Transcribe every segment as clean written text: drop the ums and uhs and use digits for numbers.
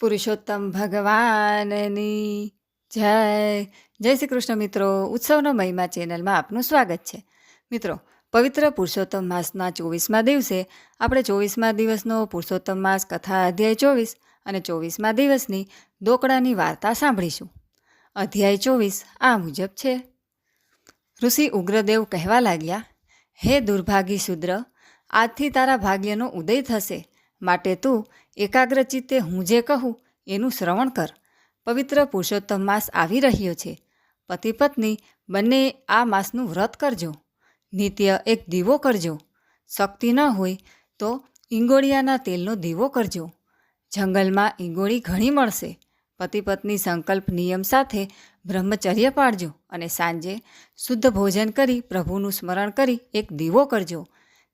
પુરુષોત્તમ ભગવાનની જય. જય શ્રી કૃષ્ણ મિત્રો. ઉત્સવનો મહિમા ચેનલમાં આપનું સ્વાગત છે. મિત્રો, પવિત્ર પુરુષોત્તમ માસના 24મા દિવસે આપણે 24મા દિવસનો પુરુષોત્તમ માસ કથા અધ્યાય 24 અને 24મા દિવસની દોકડાની વાર્તા સાંભળીશું. અધ્યાય 24 આ મુજબ છે. ઋષિ ઉગ્રદેવ કહેવા લાગ્યા, હે દુર્ભાગી શુદ્ર, આજથી તારા ભાગ્યનો ઉદય થશે, માટે તું એકાગ્ર ચિત્તે હું જે કહું એનું શ્રવણ કર. પવિત્ર પુરુષોત્તમ માસ આવી રહ્યો છે. પતિ પત્ની બંને આ માસનું વ્રત કરજો. નિત્ય એક દીવો કરજો. શક્તિ ન હોય તો ઈંગોળિયાના તેલનો દીવો કરજો. જંગલમાં ઈંગોળી ઘણી મળશે. પતિ પત્ની સંકલ્પ નિયમ સાથે બ્રહ્મચર્ય પાળજો અને સાંજે શુદ્ધ ભોજન કરી પ્રભુનું સ્મરણ કરી એક દીવો કરજો.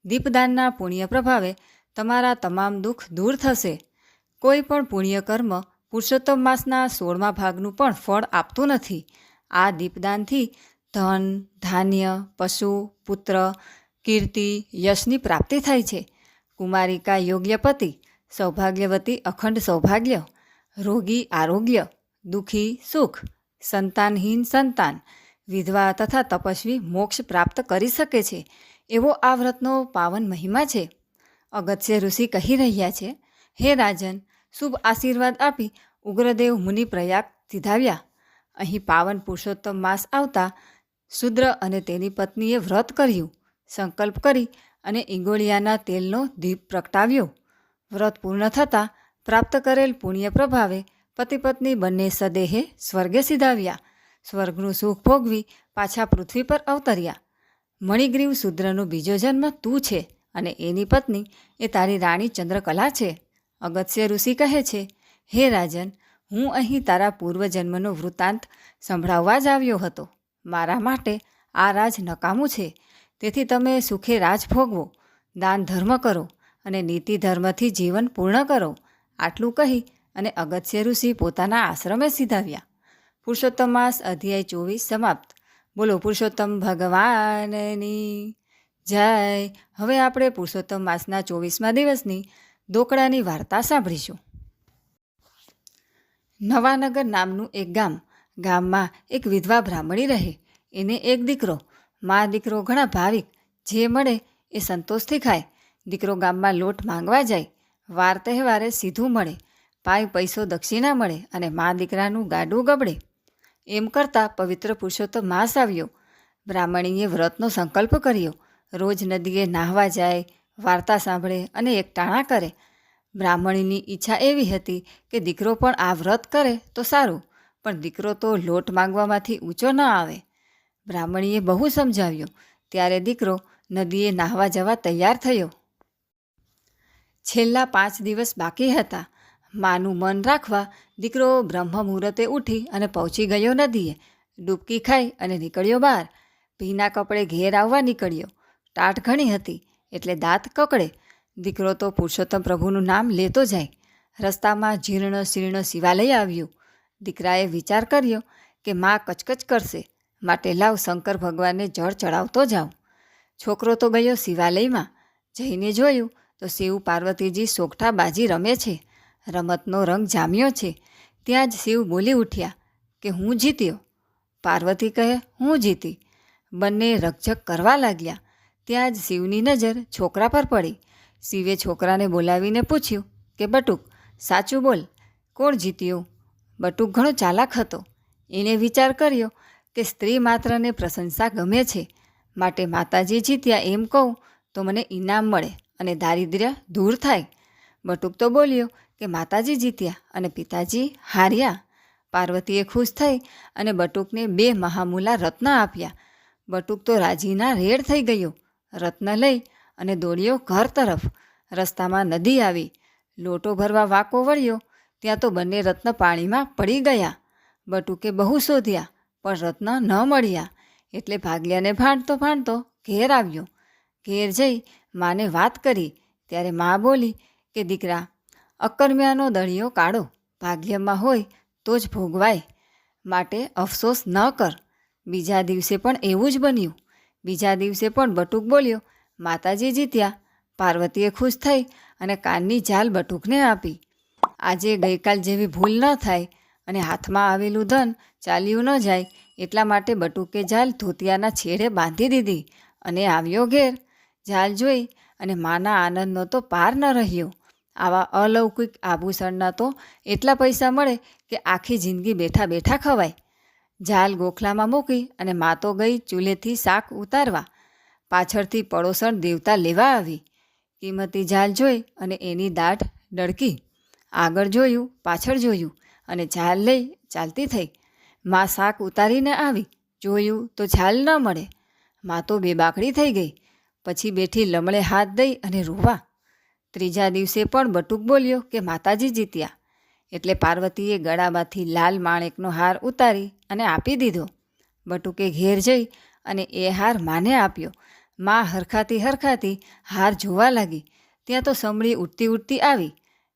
દીપદાનના પુણ્ય પ્રભાવે તમારા તમામ દુઃખ દૂર થશે. કોઈ પણ પુણ્ય કર્મ પુરુષોત્તમ માસના 16મા ભાગનું પણ ફળ આપતું નથી. આ દીપદાનથી ધન, ધાન્ય, પશુ, પુત્ર, કીર્તિ, યશની પ્રાપ્તિ થાય છે. કુમારિકા યોગ્ય પતિ, સૌભાગ્યવતી અખંડ સૌભાગ્ય, રોગી આરોગ્ય, દુઃખી સુખ, સંતાનહીન સંતાન, વિધવા તથા તપસ્વી મોક્ષ પ્રાપ્ત કરી શકે છે. એવો આ વ્રતનો પાવન મહિમા છે. અગત્ય ઋષિ કહી રહ્યા છે, હે રાજન, શુભ આશીર્વાદ આપી ઉગ્રદેવ મુનિ પ્રયાગ સીધાવ્યા. અહીં પાવન પુરુષોત્તમ માસ આવતા શુદ્ર અને તેની પત્નીએ વ્રત કર્યું. સંકલ્પ કરી અને ઈંગોળિયાના તેલનો દીપ પ્રગટાવ્યો. વ્રત પૂર્ણ થતાં પ્રાપ્ત કરેલ પુણ્ય પ્રભાવે પતિ પત્ની બંને સદેહે સ્વર્ગે સીધાવ્યા. સ્વર્ગનું સુખ ભોગવી પાછા પૃથ્વી પર અવતર્યા. મણિગ્રીવ શુદ્રનો બીજો જન્મ તું છે અને એની પત્ની એ તારી રાણી ચંદ્રકલા છે. અગત્ય ઋષિ કહે છે, હે રાજન, હું અહીં તારા પૂર્વજન્મનો વૃત્તાંત સંભળાવવા જ આવ્યો હતો. મારા માટે આ રાજ નકામું છે. તેથી તમે સુખે રાજ ભોગવો, દાન ધર્મ કરો અને નીતિ ધર્મથી જીવન પૂર્ણ કરો. આટલું કહી અને અગત્ય ઋષિ પોતાના આશ્રમે સીધાવ્યા. પુરુષોત્તમ માસ અધ્યાય 24 સમાપ્ત. બોલો પુરુષોત્તમ ભગવાનની જય. હવે આપણે પુરુષોત્તમ માસના 24મા દિવસની દોકડાની વાર્તા સાંભળીશું. નવાનગર નામનું એક ગામ. ગામમાં એક વિધવા બ્રાહ્મણી રહે. એને એક દીકરો. મા દીકરો ઘણા ભાવિક, જે મળે એ સંતોષથી ખાય. દીકરો ગામમાં લોટ માંગવા જાય. વાર તહેવારે સીધું મળે. પાય પૈસો દક્ષિણા મળે અને મા દીકરાનું ગાડું ગબડે. એમ કરતાં પવિત્ર પુરુષોત્તમ માસ આવ્યો. બ્રાહ્મણીએ વ્રતનો સંકલ્પ કર્યો. રોજ નદીએ નાહવા જાય, વાર્તા સાંભળે અને એકટાણા કરે. બ્રાહ્મણીની ઈચ્છા એવી હતી કે દીકરો પણ આ વ્રત કરે તો સારું, પણ દીકરો તો લોટ માંગવામાંથી ઊંચો ન આવે. બ્રાહ્મણીએ બહુ સમજાવ્યો, ત્યારે દીકરો નદીએ નાહવા જવા તૈયાર થયો. છેલ્લા 5 દિવસ બાકી હતા. માનું મન રાખવા દીકરો બ્રહ્મ મુહૂર્તે ઉઠી અને પહોંચી ગયો નદીએ. ડૂબકી ખાઈ અને નીકળ્યો બહાર. ભીના કપડે ઘેર આવવા નીકળ્યો. ટાઢ ઘણી હતી એટલે દાંત કકડે. દીકરો તો પુરુષોત્તમ પ્રભુનું નામ લેતો જાય. રસ્તામાં જીર્ણ શીર્ણ શિવાલય આવ્યું. દીકરાએ વિચાર કર્યો કે મા કચકચ કરશે, માટે લાવ શંકર ભગવાનને જળ ચડાવતો જાઉં. છોકરો તો ગયો શિવાલયમાં. જઈને જોયું તો શિવ પાર્વતીજી સોગઠા બાજી રમે છે. રમતનો રંગ જામ્યો છે. ત્યાં જ શિવ બોલી ઉઠ્યા કે હું જીત્યો. પાર્વતી કહે હું જીતી. બંને રકઝક કરવા લાગ્યા. ત્યાં જ શિવની નજર છોકરા પર પડી. શિવે છોકરાને બોલાવીને પૂછ્યું કે બટુક, સાચું બોલ, કોણ જીત્યું? બટુક ઘણો ચાલાક હતો. એણે વિચાર કર્યો કે સ્ત્રી માત્રને પ્રશંસા ગમે છે, માટે માતાજી જીત્યા એમ કહું તો મને ઇનામ મળે અને દારિદ્ર્ય દૂર થાય. બટુક તો બોલ્યો કે માતાજી જીત્યા અને પિતાજી હાર્યા. પાર્વતીએ ખુશ થઈ અને બટુકને 2 મહામૂલા રત્ન આપ્યા. બટુક તો રાજીના રેડ થઈ ગયો. રત્ન લઈ અને દોડ્યો ઘર તરફ. રસ્તામાં નદી આવી. લોટો ભરવા વાંકો વળ્યો ત્યાં તો બંને રત્ન પાણીમાં પડી ગયા. બટુકે બહુ શોધ્યા પણ રત્ન ન મળ્યા. એટલે ભાગ્યાને ભાંડતો ભાંડતો ઘેર આવ્યો. ઘેર જઈ માને વાત કરી ત્યારે મા બોલી કે દીકરા, અકર્મ્યાનો દળિયો કાઢો, ભાગ્યમાં હોય તો જ ભોગવાય, માટે અફસોસ ન કર. બીજા દિવસે પણ એવું જ બન્યું. બીજા દિવસે પણ બટુક બોલ્યો માતાજી જીત્યા. પાર્વતીએ ખુશ થઈ અને કાનની જાલ બટુકને આપી. આજે ગઈકાલ જેવી ભૂલ ન થાય અને હાથમાં આવેલું ધન ચાલ્યું ન જાય એટલા માટે બટુકે ઝાલ ધોતિયાના છેડે બાંધી દીધી અને આવ્યો ઘેર. ઝાલ જોઈ અને માના આનંદનો તો પાર ન રહ્યો. આવા અલૌકિક આભૂષણના તો એટલા પૈસા મળે કે આખી જિંદગી બેઠા બેઠા ખવાય. ઝાલ ગોખલામાં મૂકી અને મા તો ગઈ ચૂલેથી શાક ઉતારવા. પાછળથી પડોસણ દેવતા લેવા આવી. કિંમતી ઝાલ જોઈ અને એની દાઢ ડળકી. આગળ જોયું, પાછળ જોયું અને ઝાલ લઈ ચાલતી થઈ. મા શાક ઉતારીને આવી, જોયું તો ઝાલ ન મળે. મા તો બેબાકડી થઈ ગઈ. પછી બેઠી લમણે હાથ દઈ અને રોવા. ત્રીજા દિવસે પણ બટુક બોલ્યો કે માતાજી જીત્યા. એટલે પાર્વતીએ ગળામાંથી લાલ માણેકનો હાર ઉતારી અને આપી દીધો. બટુકે ઘેર જઈ અને એ હાર માને આપ્યો. મા હરખાતી હાર જોવા લાગી. ત્યાં તો સમળી ઉઠતી ઉઠતી આવી.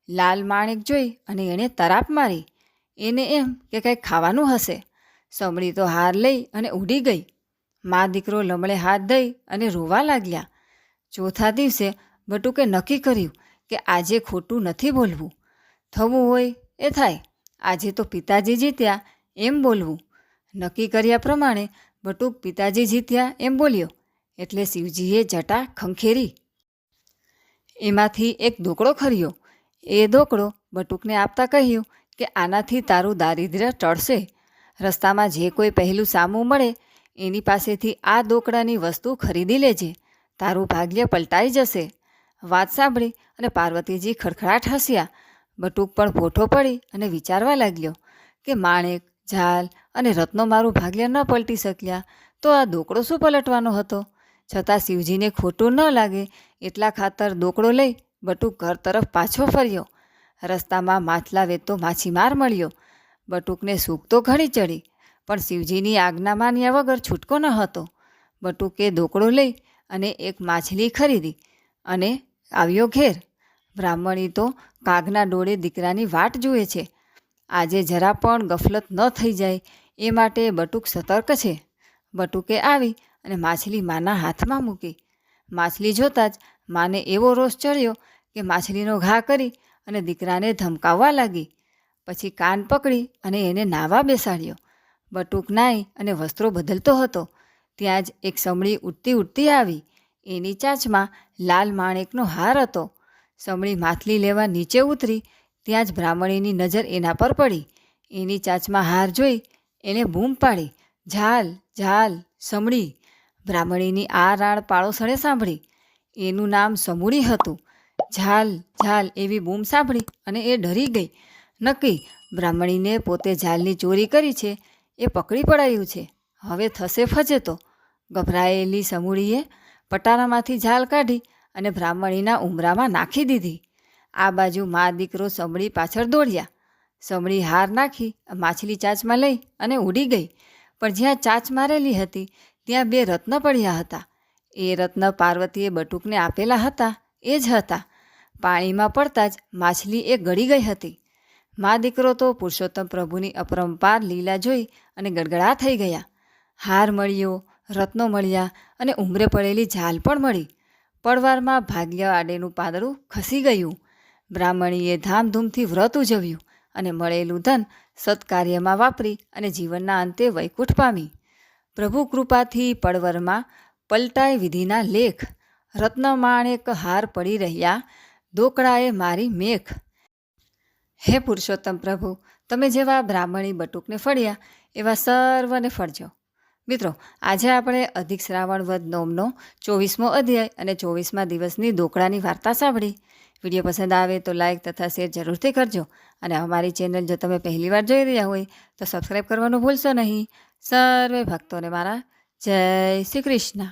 લાલ માણેક જોઈ અને એણે તરાપ મારી. એને એમ કે કંઈક ખાવાનું હશે. સમળી તો હાર લઈ અને ઉડી ગઈ. મા દીકરો લમણે હાથ દઈ અને રોવા લાગ્યા. ચોથા દિવસે બટુકે નક્કી કર્યું કે આજે ખોટું નથી બોલવું. થવું હોય એ થાય. આજે તો પિતાજી જીત્યા એમ બોલવું. નક્કી કર્યા પ્રમાણે બટુક પિતાજી જીત્યા એમ બોલ્યો. એટલે શિવજીએ જટા ખંખેરી. એમાંથી એક દોકડો ખર્યો. એ દોકડો બટુકને આપતા કહ્યું કે આનાથી તારું દારિદ્ર્ય ટળશે. રસ્તામાં જે કોઈ પહેલું સામું મળે એની પાસેથી આ દોકડાની વસ્તુ ખરીદી લેજે. તારું ભાગ્ય પલટાઈ જશે. વાત સાંભળી અને પાર્વતીજી ખડખડાટ હસ્યા. બટુક પણ ભોઠો પડી અને વિચારવા લાગ્યો કે માણેક, ઝાલ અને રત્નો મારું ભાગ્ય ન પલટી શક્યા તો આ દોકડો શું પલટવાનો હતો. છતાં શિવજીને ખોટું ન લાગે એટલા ખાતર દોકડો લઈ બટુક ઘર તરફ પાછો ફર્યો. રસ્તામાં માછલા વેચતો માછીમાર મળ્યો. બટુકને સૂક તો ઘણી ચડી, પણ શિવજીની આજ્ઞા માન્યા વગર છૂટકો ન હતો. બટુકે દોકડો લઈ અને એક માછલી ખરીદી અને આવ્યો ઘેર. બ્રાહ્મણી તો કાગના ડોળે દીકરાની વાટ જુએ છે. આજે જરા પણ ગફલત ન થઈ જાય એ માટે બટુક સતર્ક છે. બટુકે આવી અને માછલી માના હાથમાં મૂકી. માછલી જોતાં જ માને એવો રોષ ચડ્યો કે માછલીનો ઘા કરી અને દીકરાને ધમકાવવા લાગી. પછી કાન પકડી અને એને નાહવા બેસાડ્યો. બટુક નાહી અને વસ્ત્રો બદલતો હતો. ત્યાં જ એક સમળી ઉઠતી આવી. એની ચાંચમાં લાલ માણેકનો હાર હતો. સમળી માછલી લેવા નીચે ઉતરી ત્યાં જ બ્રાહ્મણીની નજર એના પર પડી. એની ચાંચમાં હાર જોઈ એણે બૂમ પાડી, ઝાલ ઝાલ સમળી. બ્રાહ્મણીની આ રાણ પાડોશણે સાંભળી. એનું નામ સમૂડી હતું. ઝાલ ઝાલ એવી બૂમ સાંભળી અને એ ડરી ગઈ. નક્કી બ્રાહ્મણીને પોતે ઝાલની ચોરી કરી છે એ પકડી પડાયું છે. હવે થશે ફજેતો. ગભરાયેલી સમૂડીએ પટારામાંથી ઝાલ કાઢી અને બ્રાહ્મણીના ઉમરામાં નાખી દીધી. આ બાજુ મા દીકરો સમળી પાછળ દોડ્યા. સમળી હાર નાખી માછલી ચાંચમાં લઈ અને ઉડી ગઈ. પણ જ્યાં ચાંચ મારેલી હતી ત્યાં 2 રત્ન પડ્યા હતા. એ રત્ન પાર્વતીએ બટુકને આપેલા હતા એ જ હતા. પાણીમાં પડતા જ માછલી એ ગળી ગઈ હતી. મા દીકરો તો પુરુષોત્તમ પ્રભુની અપરંપાર લીલા જોઈ અને ગડગડા થઈ ગયા. હાર મળ્યો, રત્નો મળ્યા અને ઉંમરે પડેલી ઝાલ પણ મળી. પડવારમાં ભાગ્ય આડેનું પાંદડું ખસી ગયું. બ્રાહ્મણીએ ધામધૂમથી વ્રત ઉજવ્યું અને મળેલું ધન સત્કાર્યમાં વાપરી અને જીવનના અંતે વૈકુંઠ પામી. પ્રભુ કૃપાથી પડવરમાં પલટાય વિધિના લેખ. રત્ન માણેક હાર પડી રહ્યા, દોકડાએ મારી મેખ. હે પુરુષોત્તમ પ્રભુ, તમે જેવા બ્રાહ્મણી બટુકને ફળ્યા એવા સર્વને ફળજો. મિત્રો, આજે આપણે અધિક શ્રાવણ વદ નોમનો 24મો અધ્યાય અને 24મા દિવસની દોકડાની વાર્તા સાંભળી. વિડીયો પસંદ આવે તો લાઇક તથા શેર જરૂરથી કરજો. અને અમારી ચેનલ જો તમે પહેલીવાર જોઈ રહ્યા હોય તો સબસ્ક્રાઈબ કરવાનું ભૂલશો નહીં. સર્વે ભક્તોને મારા જય શ્રી કૃષ્ણ.